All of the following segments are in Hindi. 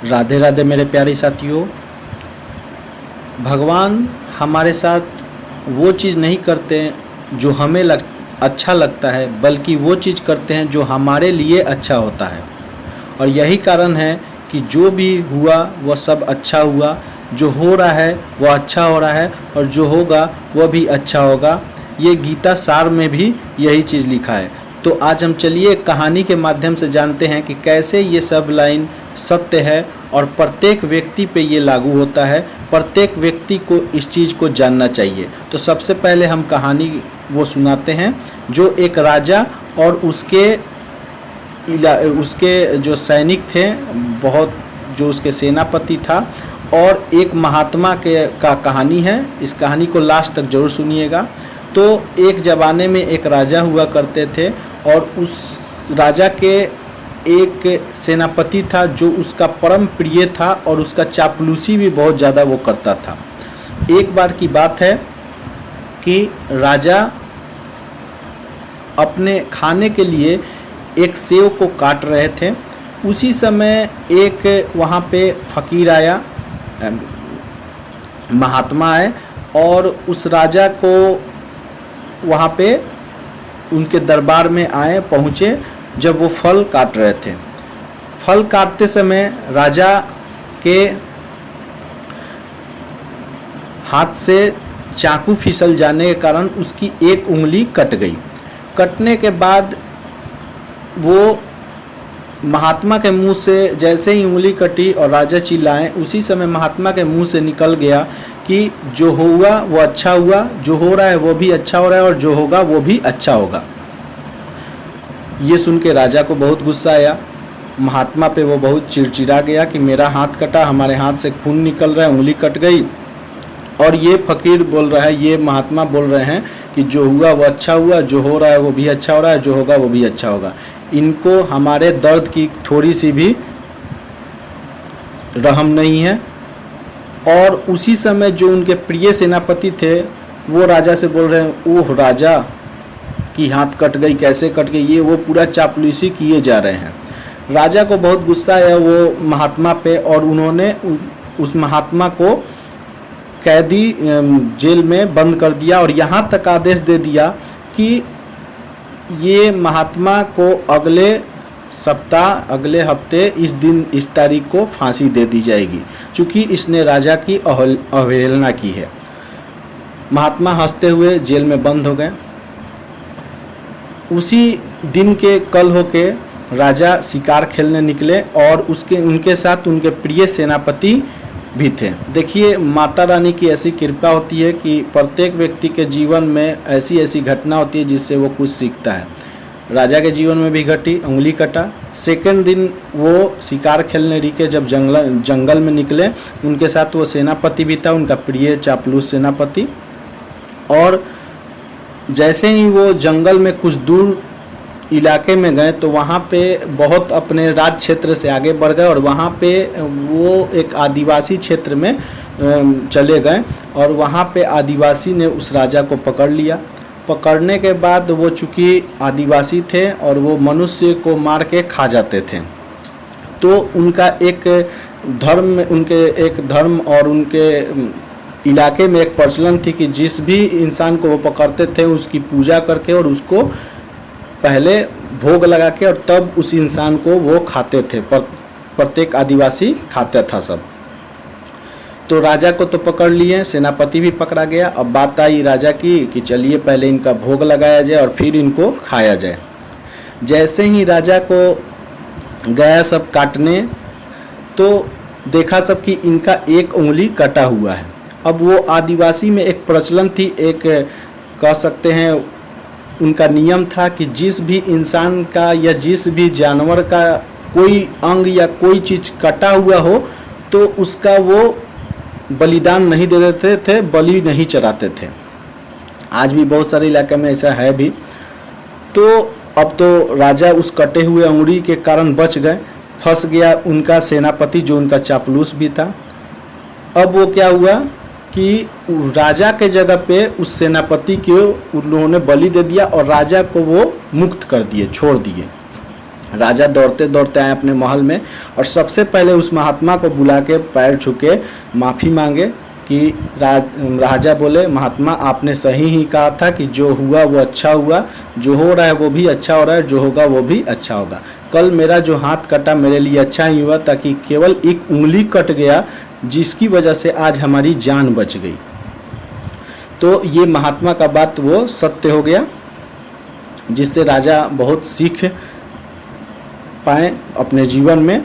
राधे राधे मेरे प्यारे साथियों। भगवान हमारे साथ वो चीज़ नहीं करते जो हमें अच्छा लगता है, बल्कि वो चीज़ करते हैं जो हमारे लिए अच्छा होता है। और यही कारण है कि जो भी हुआ वह सब अच्छा हुआ, जो हो रहा है वह अच्छा हो रहा है, और जो होगा वह भी अच्छा होगा। ये गीता सार में भी यही चीज़ लिखा है। तो आज हम चलिए कहानी के माध्यम से जानते हैं कि कैसे ये सब लाइन सत्य है और प्रत्येक व्यक्ति पे ये लागू होता है। प्रत्येक व्यक्ति को इस चीज़ को जानना चाहिए। तो सबसे पहले हम कहानी वो सुनाते हैं जो एक राजा और उसके जो सैनिक थे, बहुत जो उसके सेनापति था, और एक महात्मा का कहानी है। इस कहानी को लास्ट तक जरूर सुनिएगा। तो एक ज़माने में एक राजा हुआ करते थे, और उस राजा के एक सेनापति था जो उसका परम प्रिय था, और उसका चापलूसी भी बहुत ज़्यादा वो करता था। एक बार की बात है कि राजा अपने खाने के लिए एक सेव को काट रहे थे। उसी समय एक वहाँ पे फकीर आया, महात्मा आए, और उस राजा को वहाँ पे उनके दरबार में आए, पहुँचे जब वो फल काट रहे थे। फल काटते समय राजा के हाथ से चाकू फिसल जाने के कारण उसकी एक उंगली कट गई। कटने के बाद वो महात्मा के मुंह से जैसे ही उंगली कटी और राजा चिल्लाए, उसी समय महात्मा के मुंह से निकल गया कि जो हुआ वो अच्छा हुआ, जो हो रहा है वो भी अच्छा हो रहा है, और जो होगा वो भी अच्छा होगा। ये सुन के राजा को बहुत गुस्सा आया। महात्मा पे वो बहुत चिड़चिड़ा गया कि मेरा हाथ कटा, हमारे हाथ से खून निकल रहा है, उंगली कट गई, और ये फकीर बोल रहा है, ये महात्मा बोल रहे हैं कि जो हुआ वो अच्छा हुआ, जो हो रहा है वो भी अच्छा हो रहा है, जो होगा वो भी अच्छा होगा। इनको हमारे दर्द की थोड़ी सी भी रहम नहीं है। और उसी समय जो उनके प्रिय सेनापति थे वो राजा से बोल रहे हैं, ओह राजा की हाथ कट गई, कैसे कट गई, ये वो पूरा चापलूसी किए जा रहे हैं। राजा को बहुत गुस्सा आया वो महात्मा पे, और उन्होंने उस महात्मा को कैदी जेल में बंद कर दिया, और यहाँ तक आदेश दे दिया कि ये महात्मा को अगले सप्ताह, अगले हफ्ते, इस दिन, इस तारीख को फांसी दे दी जाएगी, क्योंकि इसने राजा की अवहेलना की है। महात्मा हंसते हुए जेल में बंद हो गए। उसी दिन के कल होके राजा शिकार खेलने निकले, और उनके साथ उनके प्रिय सेनापति भी थे। देखिए, माता रानी की ऐसी कृपा होती है कि प्रत्येक व्यक्ति के जीवन में ऐसी ऐसी घटना होती है जिससे वो कुछ सीखता है। राजा के जीवन में भी घटी, उंगली कटा। सेकंड दिन वो शिकार खेलने निकले, जब जंगल में निकले, उनके साथ वो सेनापति भी था, उनका प्रिय चापलूस सेनापति। और जैसे ही वो जंगल में कुछ दूर इलाके में गए तो वहाँ पे बहुत अपने राज क्षेत्र से आगे बढ़ गए, और वहाँ पे वो एक आदिवासी क्षेत्र में चले गए, और वहाँ पे आदिवासी ने उस राजा को पकड़ लिया। पकड़ने के बाद वो चूँकि आदिवासी थे और वो मनुष्य को मार के खा जाते थे, तो उनका एक धर्म और उनके इलाके में एक प्रचलन थी कि जिस भी इंसान को वो पकड़ते थे उसकी पूजा करके और उसको पहले भोग लगा के और तब उस इंसान को वो खाते थे। प्रत्येक आदिवासी खाता था सब। तो राजा को तो पकड़ लिए, सेनापति भी पकड़ा गया। अब बात आई राजा की कि चलिए पहले इनका भोग लगाया जाए और फिर इनको खाया जाए। जैसे ही राजा को गया सब काटने, तो देखा सब कि इनका एक उंगली कटा हुआ है। अब वो आदिवासी में एक प्रचलन थी, एक कह सकते हैं उनका नियम था कि जिस भी इंसान का या जिस भी जानवर का कोई अंग या कोई चीज़ कटा हुआ हो तो उसका वो बलिदान नहीं दे देते थे, बलि नहीं चढ़ाते थे। आज भी बहुत सारे इलाके में ऐसा है भी। तो अब तो राजा उस कटे हुए अंगुली के कारण बच गए, फंस गया उनका सेनापति जो उनका चापलूस भी था। अब वो क्या हुआ कि राजा के जगह पे उस सेनापति को उन्होंने बलि दे दिया और राजा को वो मुक्त कर दिए, छोड़ दिए। राजा दौड़ते दौड़ते आए अपने महल में और सबसे पहले उस महात्मा को बुला के पैर छूके माफ़ी मांगे कि राजा बोले, महात्मा आपने सही ही कहा था कि जो हुआ वो अच्छा हुआ, जो हो रहा है वो भी अच्छा हो रहा है, जो होगा वो भी अच्छा होगा। कल मेरा जो हाथ कटा मेरे लिए अच्छा ही हुआ, ताकि केवल एक उंगली कट गया जिसकी वजह से आज हमारी जान बच गई। तो ये महात्मा का बात वो सत्य हो गया, जिससे राजा बहुत सीख पाए अपने जीवन में।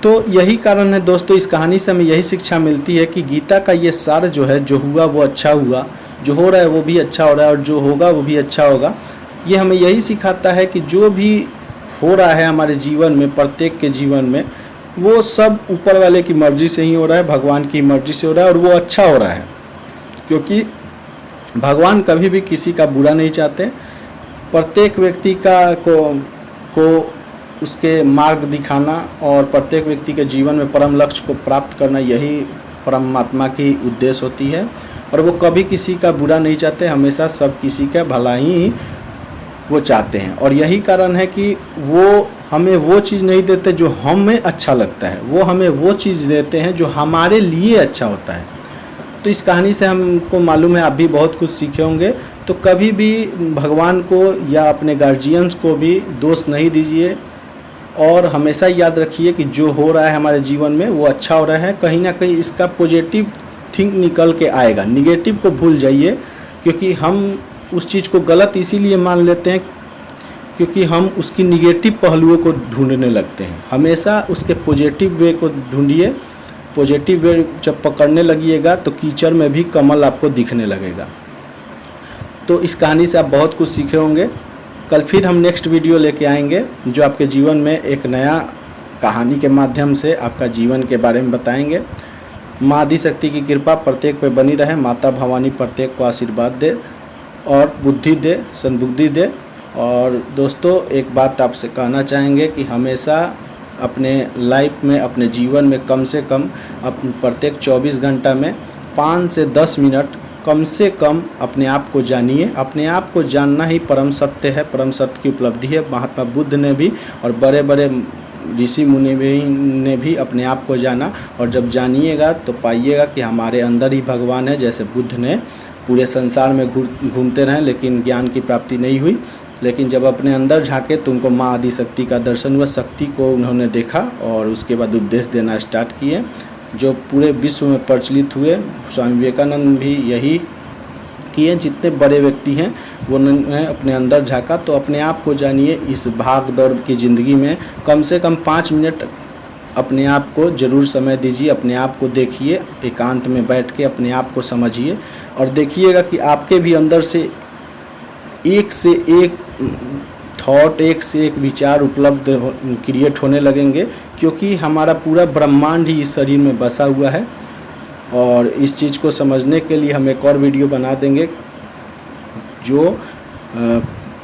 तो यही कारण है दोस्तों, इस कहानी से हमें यही शिक्षा मिलती है कि गीता का ये सार जो है, जो हुआ वो अच्छा हुआ, जो हो रहा है वो भी अच्छा हो रहा है और जो होगा वो भी अच्छा होगा। ये हमें यही सिखाता है कि जो भी हो रहा है हमारे जीवन में, प्रत्येक के जीवन में, वो सब ऊपर वाले की मर्ज़ी से ही हो रहा है, भगवान की मर्ज़ी से हो रहा है और वो अच्छा हो रहा है। क्योंकि भगवान कभी भी किसी का बुरा नहीं चाहते। प्रत्येक व्यक्ति को उसके मार्ग दिखाना और प्रत्येक व्यक्ति के जीवन में परम लक्ष्य को प्राप्त करना, यही परमात्मा की उद्देश्य होती है। और वो कभी किसी का बुरा नहीं चाहते, हमेशा सब किसी का भला ही वो चाहते हैं। और यही कारण है कि वो हमें वो चीज़ नहीं देते जो हमें अच्छा लगता है, वो हमें वो चीज़ देते हैं जो हमारे लिए अच्छा होता है। तो इस कहानी से हमको मालूम है, आप भी बहुत कुछ सीखे होंगे। तो कभी भी भगवान को या अपने गार्जियंस को भी दोष नहीं दीजिए और हमेशा याद रखिए कि जो हो रहा है हमारे जीवन में वो अच्छा हो रहा है। कहीं ना कहीं इसका पॉजिटिव थिंक निकल के आएगा, निगेटिव को भूल जाइए। क्योंकि हम उस चीज़ को गलत इसीलिए मान लेते हैं क्योंकि हम उसकी निगेटिव पहलुओं को ढूंढने लगते हैं। हमेशा उसके पॉजिटिव वे को ढूंढिए। पॉजिटिव वे जब पकड़ने लगिएगा तो कीचड़ में भी कमल आपको दिखने लगेगा। तो इस कहानी से आप बहुत कुछ सीखे होंगे। कल फिर हम नेक्स्ट वीडियो लेके आएंगे जो आपके जीवन में एक नया कहानी के माध्यम से आपका जीवन के बारे में बताएंगे। माँ आदिशक्ति की कृपा प्रत्येक पे बनी रहे। माता भवानी प्रत्येक को आशीर्वाद दे और बुद्धि दे, सद्बुद्धि दे। और दोस्तों, एक बात आपसे कहना चाहेंगे कि हमेशा अपने लाइफ में, अपने जीवन में कम से कम प्रत्येक 24 घंटा में 5 से 10 मिनट कम से कम अपने आप को जानिए। अपने आप को जानना ही परम सत्य है, परम सत्य की उपलब्धि है। महात्मा बुद्ध ने भी और बड़े बड़े ऋषि मुनि ने भी अपने आप को जाना। और जब जानिएगा तो पाइएगा कि हमारे अंदर ही भगवान है। जैसे बुद्ध ने पूरे संसार में घूमते रहे लेकिन ज्ञान की प्राप्ति नहीं हुई, लेकिन जब अपने अंदर झांके तो उनको माँ आदिशक्ति का दर्शन हुआ। शक्ति को उन्होंने देखा और उसके बाद उपदेश देना स्टार्ट किए, जो पूरे विश्व में प्रचलित हुए। स्वामी विवेकानंद भी यही किए। जितने बड़े व्यक्ति हैं वो उन्होंने अपने अंदर झांका। तो अपने आप को जानिए। इस भाग दौड़ की ज़िंदगी में कम से कम 5 मिनट अपने आप को ज़रूर समय दीजिए। अपने आप को देखिए, एकांत में बैठ के अपने आप को समझिए और देखिएगा कि आपके भी अंदर से एक थॉट, एक से एक विचार उपलब्ध क्रिएट होने लगेंगे। क्योंकि हमारा पूरा ब्रह्मांड ही इस शरीर में बसा हुआ है। और इस चीज़ को समझने के लिए हम एक और वीडियो बना देंगे जो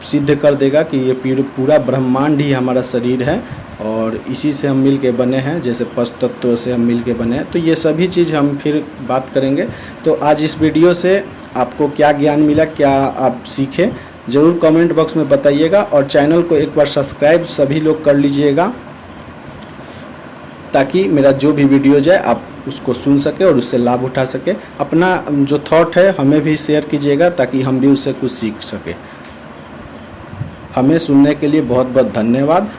सिद्ध कर देगा कि ये पूरा ब्रह्मांड ही हमारा शरीर है और इसी से हम मिल के बने हैं। जैसे पंच तत्व से हम मिल के बने हैं। तो ये सभी चीज़ हम फिर बात करेंगे। तो आज इस वीडियो से आपको क्या ज्ञान मिला, क्या आप सीखे, ज़रूर कमेंट बॉक्स में बताइएगा। और चैनल को एक बार सब्सक्राइब सभी लोग कर लीजिएगा ताकि मेरा जो भी वीडियो जाए आप उसको सुन सके और उससे लाभ उठा सके। अपना जो थॉट है हमें भी शेयर कीजिएगा ताकि हम भी उससे कुछ सीख सके। हमें सुनने के लिए बहुत बहुत धन्यवाद।